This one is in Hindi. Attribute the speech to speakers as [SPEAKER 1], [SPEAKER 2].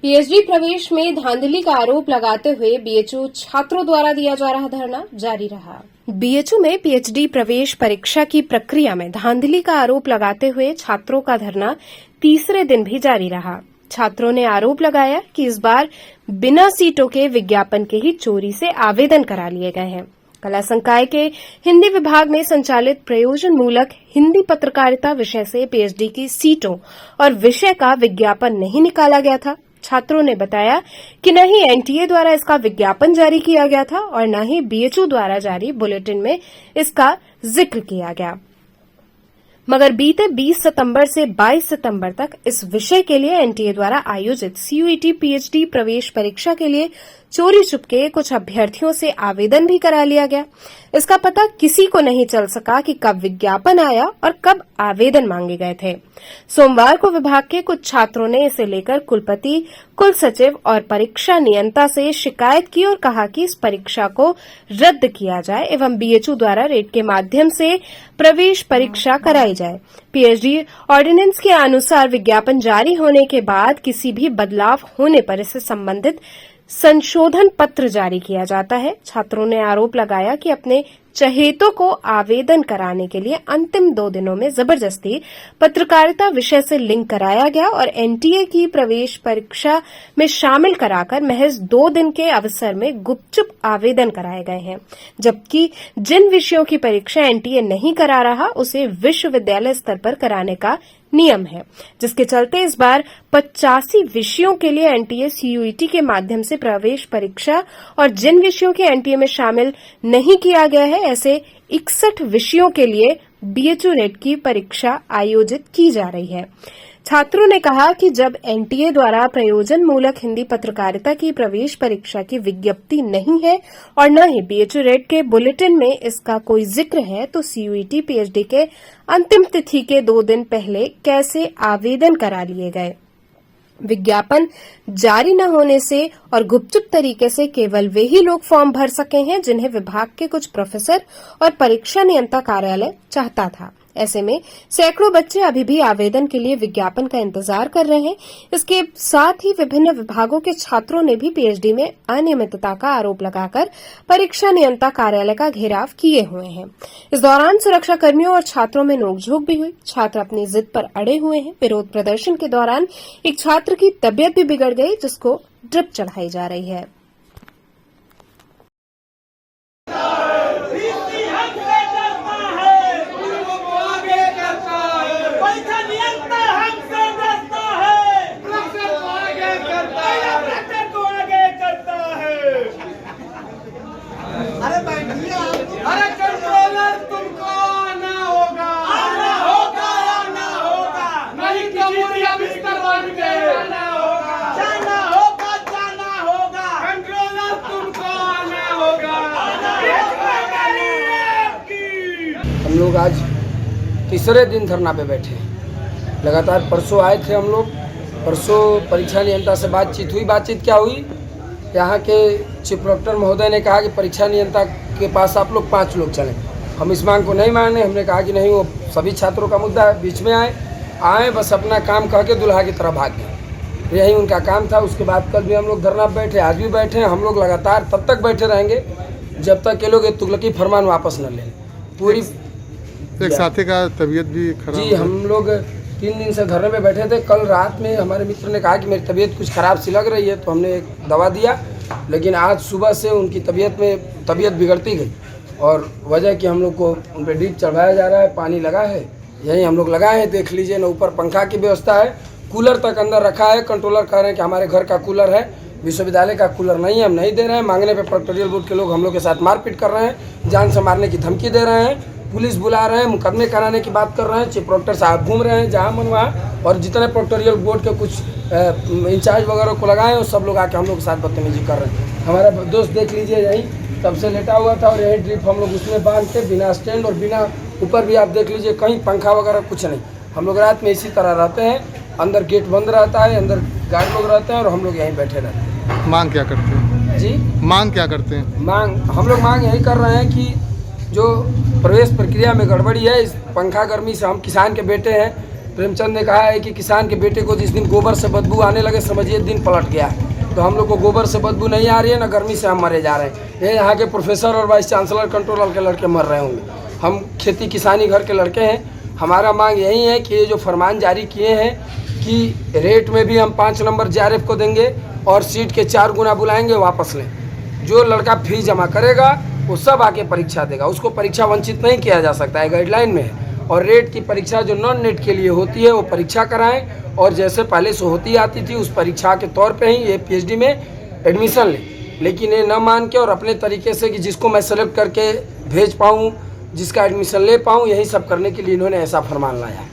[SPEAKER 1] पीएचडी प्रवेश में धांधली का आरोप लगाते हुए बीएचयू छात्रों द्वारा दिया जा रहा धरना जारी रहा। बीएचयू में पीएचडी प्रवेश परीक्षा की प्रक्रिया में धांधली का आरोप लगाते हुए छात्रों का धरना तीसरे दिन भी जारी रहा। छात्रों ने आरोप लगाया कि इस बार बिना सीटों के विज्ञापन के ही चोरी से आवेदन करा लिए गए हैं। कला संकाय के हिंदी विभाग में संचालित प्रयोजन मूलक हिंदी पत्रकारिता विषय से पीएचडी की सीटों और विषय का विज्ञापन नहीं निकाला गया था। छात्रों ने बताया कि न ही एनटीए द्वारा इसका विज्ञापन जारी किया गया था और न ही बीएचयू द्वारा जारी बुलेटिन में इसका जिक्र किया गया। मगर बीते 20 सितंबर से 22 सितंबर तक इस विषय के लिए एनटीए द्वारा आयोजित सीयूईटी पीएचडी प्रवेश परीक्षा के लिए चोरी छुपके कुछ अभ्यर्थियों से आवेदन भी करा लिया गया। इसका पता किसी को नहीं चल सका कि कब विज्ञापन आया और कब आवेदन मांगे गए थे। सोमवार को विभाग के कुछ छात्रों ने इसे लेकर कुलपति, कुल सचिव और परीक्षा नियंता से शिकायत की और कहा कि इस परीक्षा को रद्द किया जाए एवं बीएचयू द्वारा रेट के माध्यम से प्रवेश परीक्षा कराई जाए। पीएचडी ऑर्डिनेंस के अनुसार विज्ञापन जारी होने के बाद किसी भी बदलाव होने पर इससे संबंधित संशोधन पत्र जारी किया जाता है। छात्रों ने आरोप लगाया कि अपने चहेतों को आवेदन कराने के लिए अंतिम 2 दिनों में जबरदस्ती पत्रकारिता विषय से लिंक कराया गया और एनटीए की प्रवेश परीक्षा में शामिल कराकर महज 2 दिन के अवसर में गुपचुप आवेदन कराए गए हैं, जबकि जिन विषयों की परीक्षा एनटीए नहीं करा रहा उसे विश्वविद्यालय स्तर पर कराने का नियम है, जिसके चलते इस बार 85 विषयों के लिए एनटीए सीयूईटी के माध्यम से प्रवेश परीक्षा और जिन विषयों के एनटीए में शामिल नहीं किया गया है ऐसे 61 विषयों के लिए बीएचयू नेट की परीक्षा आयोजित की जा रही है। छात्रों ने कहा कि जब एनटीए द्वारा प्रयोजन मूलक हिंदी पत्रकारिता की प्रवेश परीक्षा की विज्ञप्ति नहीं है और न ही बीएचयू नेट के बुलेटिन में इसका कोई जिक्र है, तो सीयूईटी पीएचडी के अंतिम तिथि के 2 दिन पहले कैसे आवेदन करा लिए गए। विज्ञापन जारी न होने से और गुपचुप तरीके से केवल वे ही लोग फॉर्म भर सके हैं जिन्हें विभाग के कुछ प्रोफेसर और परीक्षा नियंता कार्यालय चाहता था। ऐसे में सैकड़ों बच्चे अभी भी आवेदन के लिए विज्ञापन का इंतजार कर रहे हैं। इसके साथ ही विभिन्न विभागों के छात्रों ने भी पीएचडी में अनियमितता का आरोप लगाकर परीक्षा नियंता कार्यालय का घेराव किए हुए हैं। इस दौरान सुरक्षा कर्मियों और छात्रों में नोकझोंक भी हुई। छात्र अपनी जिद पर अड़े हुए हैं। विरोध प्रदर्शन के दौरान एक छात्र की तबियत भी बिगड़ गई, जिसको ड्रिप चढ़ाई जा रही है।
[SPEAKER 2] अरे कंट्रोलर तुमको आना होगा, आना होगा, आना होगा, नहीं कमरिया बिस्तर बन के जाना होगा, जाना होगा, जाना होगा, कंट्रोलर तुमको आना होगा।
[SPEAKER 3] हम लोग आज तीसरे दिन धरना पे बैठे हैं। लगातार परसों आए थे हम लोग। परसों परीक्षा नियंता से बातचीत हुई। बातचीत क्या हुई? यहाँ के चीफ प्रोक्टर महोदय ने कहा कि परीक्षा नियंता के पास आप लोग 5 लोग चलें। हम इस मांग को नहीं माने। हमने कहा कि नहीं, वो सभी छात्रों का मुद्दा है। बीच में आए बस अपना काम कह के दुल्हा की तरह भाग गए। यही उनका काम था। उसके बाद कल भी हम लोग धरना बैठे, आज भी बैठे हैं। हम लोग लगातार तब तक बैठे रहेंगे जब तक ये लोग ये तुगलकी फरमान वापस न लें। पूरी
[SPEAKER 4] एक साथी का तबीयत भी खराब
[SPEAKER 3] जी, हम लोग 3 दिन से धरने पे बैठे थे। कल रात में हमारे मित्र ने कहा कि मेरी तबीयत कुछ ख़राब सी लग रही है, तो हमने एक दवा दिया, लेकिन आज सुबह से उनकी तबीयत बिगड़ती गई और वजह कि हम लोग को उन पर ड्रिप चढ़ाया जा रहा है। पानी लगा है, यही हम लोग लगाए हैं। देख लीजिए ना, ऊपर पंखा की व्यवस्था है, कूलर तक अंदर रखा है। कंट्रोलर कह रहे हैं कि हमारे घर का कूलर है, विश्वविद्यालय का कूलर नहीं है, हम नहीं दे रहे हैं। मांगने पर प्रोक्टोरियल बोर्ड के लोग हम लोग के साथ मारपीट कर रहे हैं, जान से मारने की धमकी दे रहे हैं, पुलिस बुला रहे हैं, मुकदमे कराने की बात कर रहे हैं। चीफ प्रोक्टर साहब घूम रहे हैं जहाँ मन वहाँ, और जितने प्रोक्टोरियल बोर्ड के कुछ इंचार्ज वगैरह को लगाए और सब लोग आके हम लोग के साथ बदतमीजी कर रहे हैं। हमारा दोस्त देख लीजिए, यहीं तब से लेटा हुआ था और यही ड्रिप हम लोग उसमें बांध के बिना स्टैंड और बिना ऊपर भी आप देख लीजिए, कहीं पंखा वगैरह कुछ नहीं। हम लोग रात में इसी तरह रहते हैं। अंदर गेट बंद रहता है, अंदर गार्ड लोग रहते हैं और हम लोग यहीं बैठे रहते हैं।
[SPEAKER 4] मांग क्या करते हैं
[SPEAKER 3] जी?
[SPEAKER 4] मांग क्या करते हैं?
[SPEAKER 3] हम लोग मांग यही कर रहे हैं कि जो प्रवेश प्रक्रिया में गड़बड़ी है, इस पंखा गर्मी से हम किसान के बेटे हैं, प्रेमचंद ने कहा है कि किसान के बेटे को जिस दिन गोबर से बदबू आने लगे समझिए दिन पलट गया है। तो हम लोग को गोबर से बदबू नहीं आ रही है, ना गर्मी से हम मरे जा रहे हैं। ये यहाँ के प्रोफेसर और वाइस चांसलर कंट्रोलर के लड़के मर रहे होंगे। हम खेती किसानी घर के लड़के हैं। हमारा मांग यही है कि ये जो फरमान जारी किए हैं कि रेट में भी हम 5 नंबर JRF को देंगे और सीट के 4 गुना बुलाएंगे, वापस लें। जो लड़का फीस जमा करेगा वो सब आके परीक्षा देगा, उसको परीक्षा वंचित नहीं किया जा सकता है, गाइडलाइन में है। और रेट की परीक्षा जो नॉन नेट के लिए होती है वो परीक्षा कराएं और जैसे पहले से होती आती थी उस परीक्षा के तौर पे ही ये PhD में एडमिशन लें। लेकिन ये न मान के और अपने तरीके से कि जिसको मैं सेलेक्ट करके भेज पाऊँ, जिसका एडमिशन ले पाऊँ, यही सब करने के लिए इन्होंने ऐसा फरमान लाया।